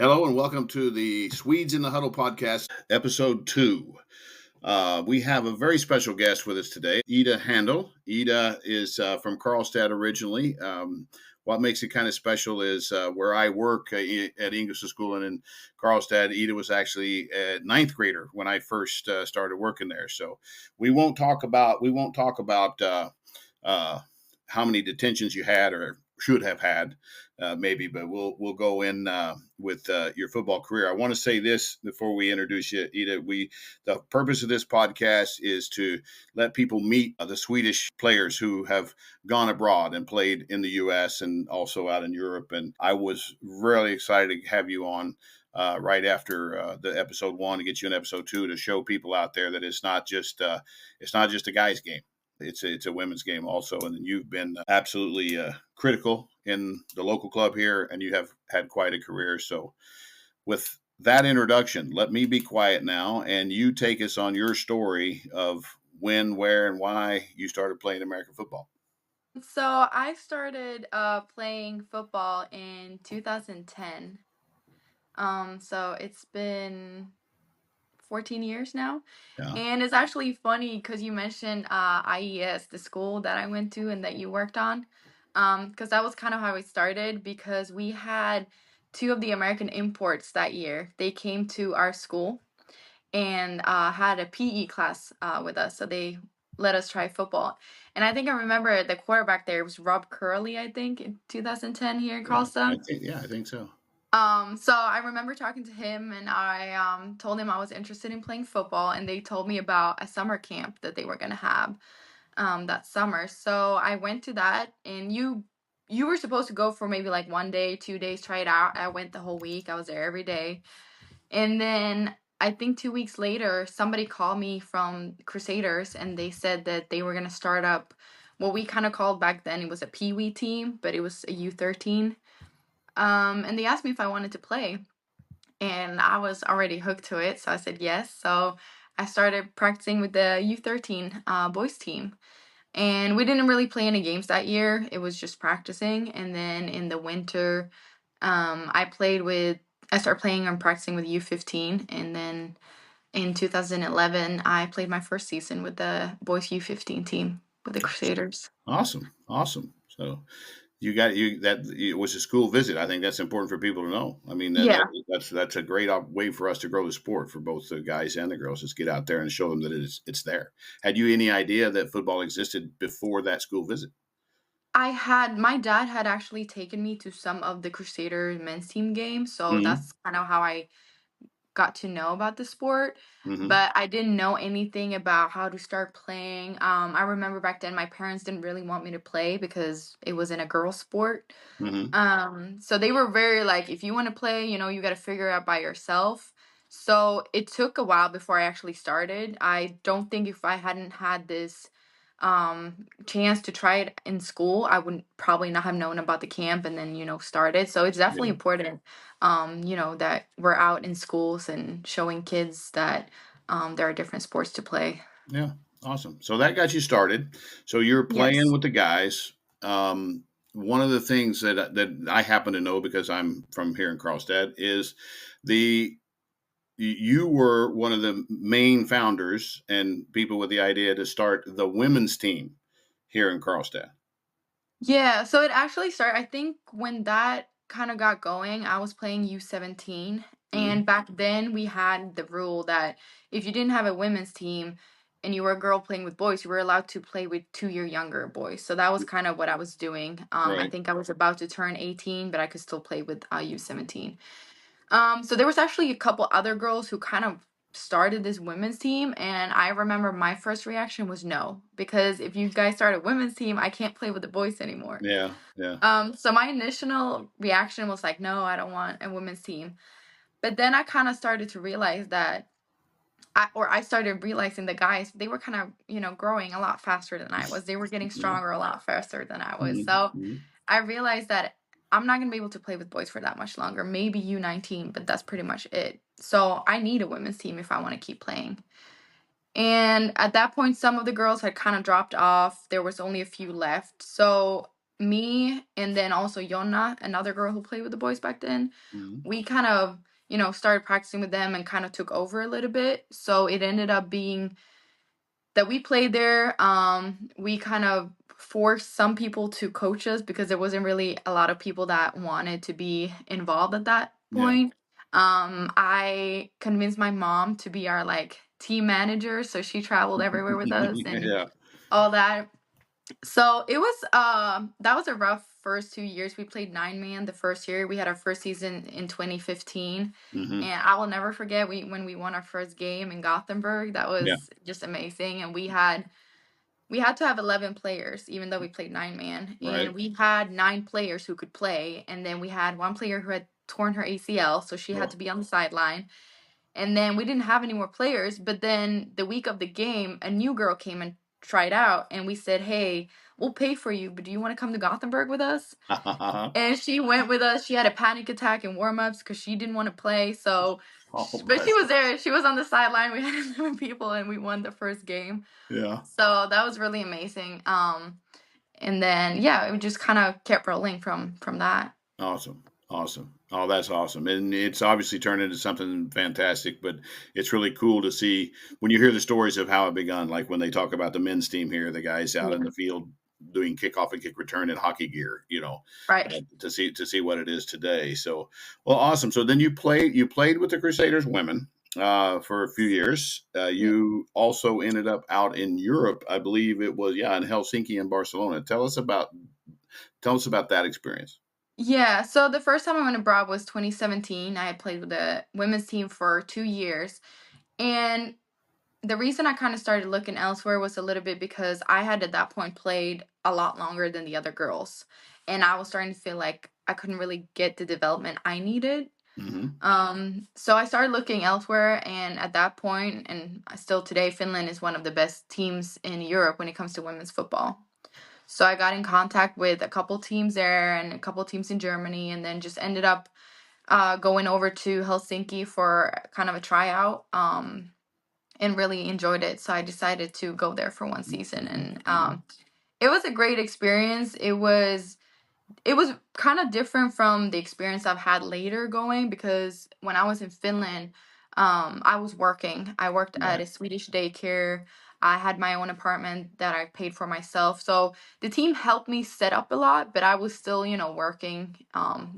Hello and welcome to the Swedes in the Huddle podcast, episode 2. We have a very special guest with us today, Ida Handel. Ida is from Karlstad originally. What makes it kind of special is where I work at English School and in Karlstad, Ida was actually a ninth grader when I first started working there. So we won't talk about how many detentions you had or should have had, maybe, but we'll go in with your football career. I want to say this before we introduce you, Ida. The purpose of this podcast is to let people meet the Swedish players who have gone abroad and played in the U.S. and also out in Europe. And I was really excited to have you on right after the episode 1 to get you in episode 2 to show people out there that it's not just a guy's game. It's a women's game also, and you've been absolutely critical in the local club here, and you have had quite a career. So with that introduction, let me be quiet now, and you take us on your story of when, where, and why you started playing American football. So I started playing football in 2010. So it's been 14 years now. Yeah. And it's actually funny because you mentioned IES, the school that I went to and that you worked on. Because that was kind of how it started because we had two of the American imports that year. They came to our school and had a PE class with us. So they let us try football. And I think I remember the quarterback there was Rob Curley, I think, in 2010 here in Yeah, Karlstad. I think so. So I remember talking to him and I told him I was interested in playing football and they told me about a summer camp that they were gonna have that summer. So I went to that and you were supposed to go for maybe like 1 day, 2 days, try it out. I went the whole week. I was there every day. And then I think 2 weeks later, somebody called me from Crusaders and they said that they were gonna start up what we kind of called back then, it was a Pee Wee team, but it was a U13. And they asked me if I wanted to play. And I was already hooked to it, so I said yes. So I started practicing with the U13 boys team. And we didn't really play any games that year. It was just practicing. And then in the winter, I started playing and practicing with U15. And then in 2011, I played my first season with the boys U15 team with the Crusaders. Awesome. So it was a school visit. I think that's important for people to know. I mean, Yeah. that's a great way for us to grow the sport for both the guys and the girls. Just get out there and show them that it's there. Had you any idea that football existed before that school visit? My dad had actually taken me to some of the Crusader men's team games, so Hmm. that's kind of how I got to know about the sport, Hmm. but I didn't know anything about how to start playing. I remember back then my parents didn't really want me to play because it was in a girl sport. Hmm. So they were very like, if you want to play, you got to figure it out by yourself. So it took a while before I actually started. I don't think if I hadn't had this chance to try it in school, I would probably not have known about the camp and then, started. So it's definitely Yeah. important, that we're out in schools and showing kids that there are different sports to play. Yeah. Awesome. So that got you started. So you're playing Yes. with the guys. One of the things that I happen to know because I'm from here in Karlstad is the you were one of the main founders and people with the idea to start the women's team here in Karlstad. Yeah, so it actually started, I think when that kind of got going, I was playing U17. Mm-hmm. And back then we had the rule that if you didn't have a women's team and you were a girl playing with boys, you were allowed to play with 2 year younger boys. So that was kind of what I was doing. I Right. think I was about to turn 18, but I could still play with U17. So there was actually a couple other girls who kind of started this women's team, and I remember my first reaction was no, because if you guys start a women's team, I can't play with the boys anymore. Yeah. Yeah. So my initial reaction was like, no, I don't want a women's team. But then I kind of started to realize that I started realizing the guys, they were kind of, growing a lot faster than I was. They were getting Yeah. stronger a lot faster than I was. So Mm-hmm. I realized that I'm not gonna be able to play with boys for that much longer. Maybe U19, but that's pretty much it. So I need a women's team if I want to keep playing. And at that point, some of the girls had kind of dropped off. There was only a few left. So me and then also Yonna, another girl who played with the boys back then, Mhm. we kind of, started practicing with them and kind of took over a little bit. So it ended up being that we played there. We kind of forced some people to coach us because there wasn't really a lot of people that wanted to be involved at that Yeah. point. I convinced my mom to be our like team manager, so she traveled everywhere with us and Yeah. all that. So it was that was a rough first 2 years. We played 9 man the first year. We had our first season in 2015. Mhm. And I will never forget when we won our first game in Gothenburg. That Yeah. was just amazing. And we had to have 11 players, even though we played 9 man. Right. And we had 9 players who could play. And then we had one player who had torn her ACL, so she had Oh. to be on the sideline. And then we didn't have any more players. But then the week of the game, a new girl came and tried out. And we said, hey, we'll pay for you, but do you want to come to Gothenburg with us? And she went with us. She had a panic attack in warm-ups because she didn't want to play. So, Oh, but she bless was her. there. She was on the sideline. We had 11 people, and we won the first game. Yeah. So that was really amazing. And then yeah, it just kind of kept rolling from that. Awesome. Awesome. Oh, that's awesome. And it's obviously turned into something fantastic, but it's really cool to see when you hear the stories of how it begun, like when they talk about the men's team here, the guys out in Yeah. the field doing kickoff and kick return in hockey gear, Right. to see what it is today. So, well, awesome. So then you played with the Crusaders women for a few years. Yeah. You also ended up out in Europe, I believe it was, yeah, in Helsinki and Barcelona. Tell us about that experience. Yeah, so the first time I went abroad was 2017. I had played with the women's team for 2 years. And the reason I kind of started looking elsewhere was a little bit because I had at that point played a lot longer than the other girls. And I was starting to feel like I couldn't really get the development I needed. Hmm. So I started looking elsewhere, and at that point, and still today, Finland is one of the best teams in Europe when it comes to women's football. So I got in contact with a couple teams there and a couple teams in Germany, and then just ended up going over to Helsinki for kind of a tryout. And really enjoyed it. So I decided to go there for one season, and Hmm. it was a great experience. It was kind of different from the experience I've had later going because when I was in Finland, I was working. I worked at Right. a Swedish daycare. I had my own apartment that I paid for myself. So the team helped me set up a lot, but I was still, working,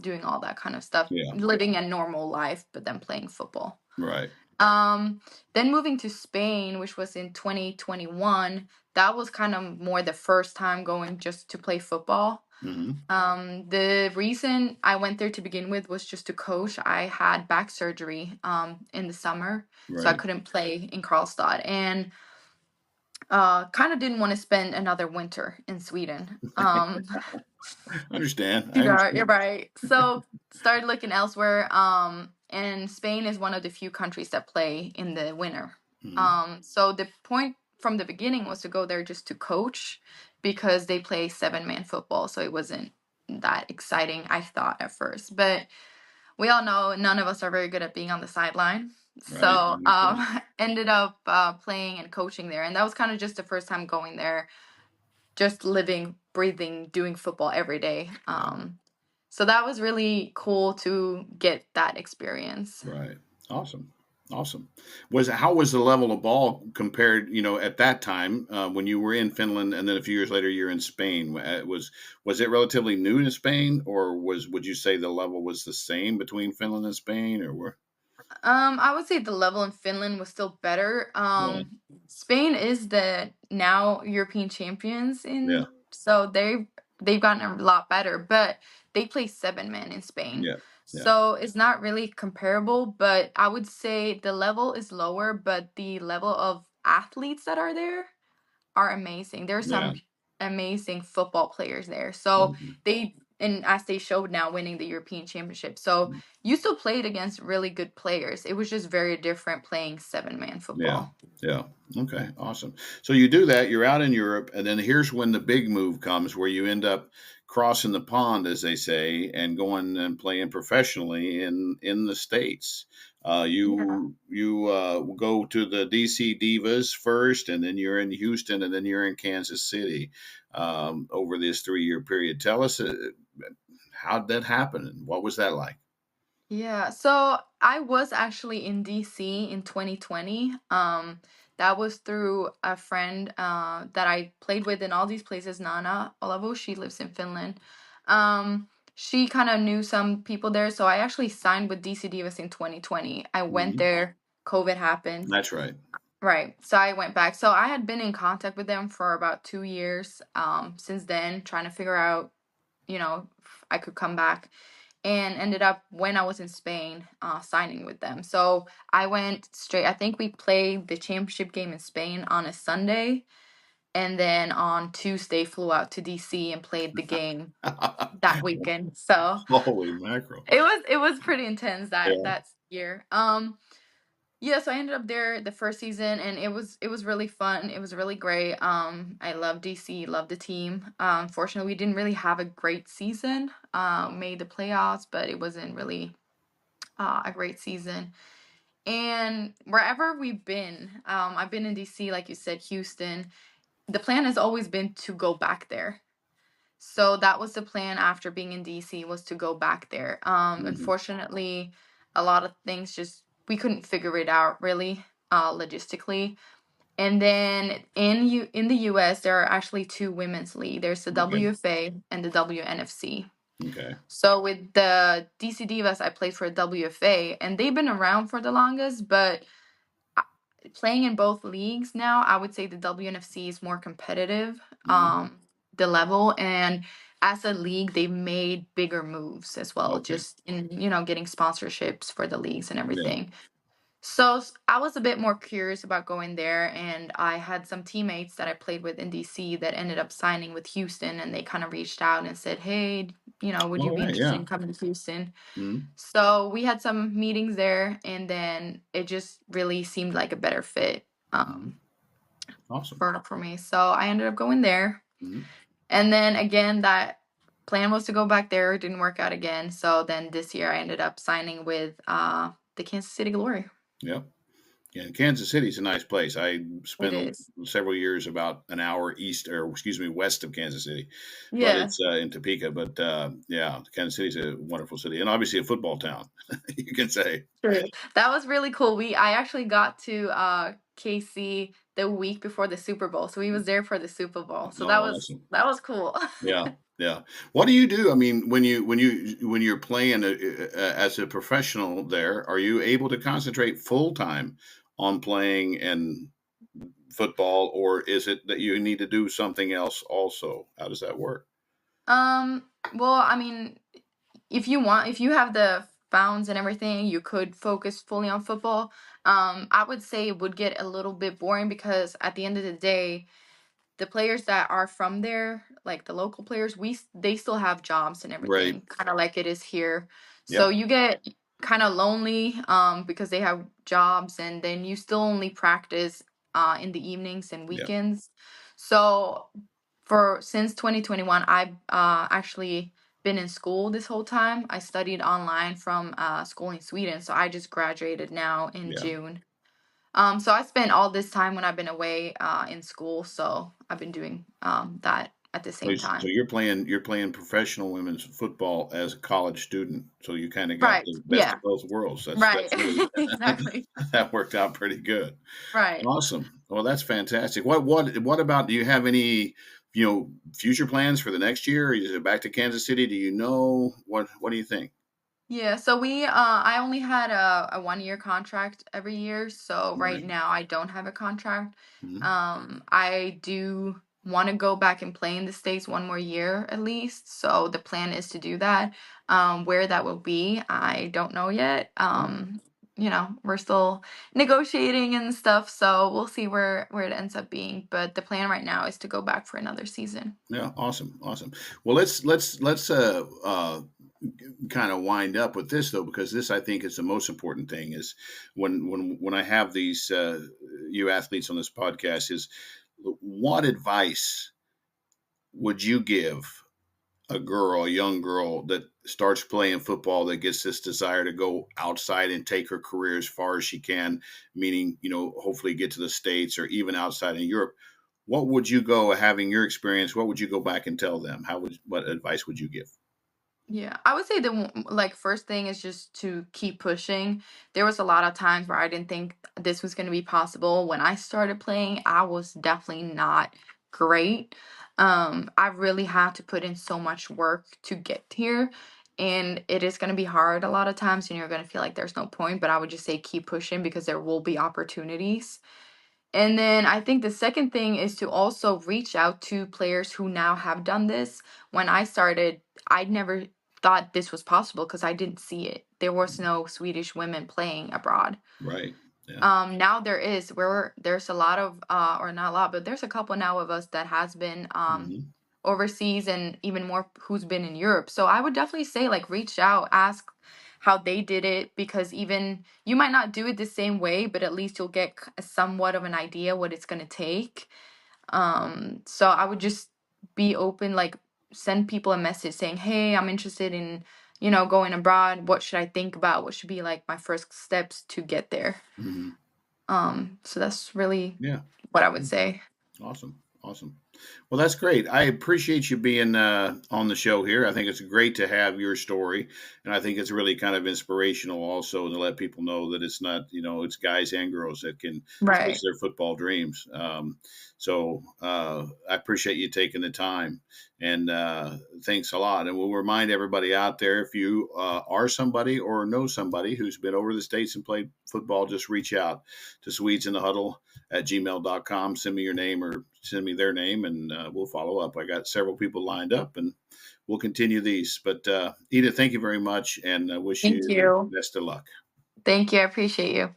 doing all that kind of stuff, Yeah. living a normal life, but then playing football. Right. Um, then moving to Spain, which was in 2021, that was kind of more the first time going just to play football. Hmm. The reason I went there to begin with was just to coach. I had back surgery in the summer, so I Right. couldn't play in Karlstad, and kind of didn't want to spend another winter in Sweden. Understand. I You're understand. right. So started looking elsewhere. And Spain is one of the few countries that play in the winter. Hmm. So the point from the beginning was to go there just to coach because they play 7 man football. So it wasn't that exciting, I thought at first. But we all know none of us are very good at being on the sideline. Right. So Understand. ended up playing and coaching there. And that was kind of just the first time going there, just living, breathing, doing football every day. Yeah. So that was really cool to get that experience. Right. Awesome. Awesome. How was the level of ball compared? At that time when you were in Finland, and then a few years later you're in Spain. Was it relatively new in Spain, or would you say the level was the same between Finland and Spain, or were? I would say the level in Finland was still better. Yeah. Spain is the now European champions Yeah. so they've gotten a lot better, but they play 7 men in Spain. Yeah. Yeah. So it's not really comparable, but I would say the level is lower, but the level of athletes that are there are amazing. There are Yeah. some amazing football players there. So Mhm. and as they showed now winning the European Championship. So you still played against really good players. It was just very different playing 7 man Yeah. football. Yeah. Okay. Awesome. So you do that. You're out in Europe, and then here's when the big move comes, where you end up crossing the pond, as they say, and going and playing professionally in the states. Yeah. You go to the DC Divas first, and then you're in Houston, and then you're in Kansas City. over this 3-year period. Tell us how did that happen and what was that like? Yeah, so I was actually in DC in 2020. That was through a friend that I played with in all these places, Nana Olavo. She lives in Finland. She kind of knew some people there, so I actually signed with DC Divas in 2020. I went Mhm. there, COVID happened. That's right. Right. So I went back. So I had been in contact with them for about 2 years since then, trying to figure out, if I could come back, and ended up when I was in Spain, signing with them. So I went straight. I think we played the championship game in Spain on a Sunday, and then on Tuesday flew out to DC and played the game that weekend. So Holy mackerel. it was pretty intense that Yeah. that year. Yeah, so I ended up there the first season, and it was really fun. It was really great. I love DC, love the team. Fortunately, we didn't really have a great season. Made the playoffs, but it wasn't really a great season. And wherever we've been, I've been in DC, like you said, Houston. The plan has always been to go back there. So that was the plan after being in DC, was to go back there. Mhm. Unfortunately, a lot of things just we couldn't figure it out really, logistically. And then in the US there are actually two women's league. There's the Okay. WFA and the WNFC. Okay. So with the DC Divas, I played for WFA, and they've been around for the longest, but I- playing in both leagues now, I would say the WNFC is more competitive, Mhm. the level, and as a league, they've made bigger moves as well, Okay. just in, getting sponsorships for the leagues and Yeah. everything. So I was a bit more curious about going there, and I had some teammates that I played with in DC that ended up signing with Houston, and they kind of reached out and said, "Hey, would you All be right. interested Yeah. in coming to Houston?" Mhm. So we had some meetings there, and then it just really seemed like a better fit, Mhm. um, Awesome. for me. So I ended up going there, Mhm. and then again, that plan was to go back there. It didn't work out again. So then this year, I ended up signing with the Kansas City Glory. Yeah. Yeah, Kansas City's a nice place. I It spent is. several years about an hour east, or excuse me, west of Kansas City, but Yeah. it's in Topeka. But yeah, Kansas City's a wonderful city, and obviously a football town. You can say, True. That was really cool. I actually got to KC the week before the Super Bowl. So we was there for the Super Bowl. So that oh, was awesome. that was cool. Yeah, yeah. What do you do? I mean, when you're playing as a professional, there, are you able to concentrate full time on playing and football, or is it that you need to do something else also? How does that work? Um, well, I mean, if you have the founds and everything, you could focus fully on football. I would say it would get a little bit boring because at the end of the day, the players that are from there, like the local players, they still have jobs and Right. everything, kind of like it is here. Yeah. So you get kind of lonely because they have jobs, and then you still only practice in the evenings and Yeah. weekends. So for since 2021, I've actually been in school this whole time. I studied online from school in Sweden, so I just graduated now in Yeah. June. So I spent all this time when I've been away in school, so I've been doing that at the same So time. you're playing professional women's football as a college student. So you kind of got Right. the best Yeah. of both worlds. That's Right. that's really Exactly. that worked out pretty good. Right. Awesome. Well, that's fantastic. What about? Do you have any future plans for the next year? Is it back to Kansas City? Do you know what do you think? Yeah, so I only had a 1 year contract every year, so right Right. now I don't have a contract. Mhm. I do want to go back and play in the States one more year at least. So the plan is to do that. Where that will be, I don't know yet. Yeah. We're still negotiating and stuff, so we'll see where it ends up being. But the plan right now is to go back for another season. Yeah, awesome, awesome. Well, let's kind of wind up with this though, because this I think is the most important thing. Is when I have these you athletes on this podcast, is what advice would you give a young girl that starts playing football, that gets this desire to go outside and take her career as far as she can, meaning hopefully get to the States or even outside in Europe? what would you go, having your experience, what would you go back and tell them? What advice would you give? Yeah, I would say the like first thing is just to keep pushing. There was a lot of times where I didn't think this was going to be possible. When I started playing, I was definitely not great. I really had to put in so much work to get here, and it is going to be hard a lot of times, and you're going to feel like there's no point. But I would just say keep pushing because there will be opportunities. And then I think the second thing is to also reach out to players who now have done this. When I started, I never thought this was possible because I didn't see it. There was no Swedish women playing abroad. Right. Yeah. Now there is, where there's a lot of or not a lot, but there's a couple now of us that has been Hmm. overseas, and even more who's been in Europe. So I would definitely say like reach out, ask how they did it, because even you might not do it the same way, but at least you'll get somewhat of an idea what it's going to take. So I would just be open, like send people a message saying, "Hey, I'm interested in, going abroad. What should I think about? What should be like my first steps to get there?" Hmm. So that's really Yeah. what I would say. Awesome. Awesome. Well, that's great. I appreciate you being on the show here. I think it's great to have your story. And I think it's really kind of inspirational also to let people know that it's not, it's guys and girls that can chase Right. their football dreams. So I appreciate you taking the time, and thanks a lot. And we'll remind everybody out there, if you are somebody or know somebody who's been over the States and played football, just reach out to Swedes in the Huddle at gmail.com. Send me your name or send me their name, and we'll follow up. I got several people lined up, and we'll continue these. But Edith, thank you very much, and I wish Thank you the you. best of luck. Thank you. I appreciate you.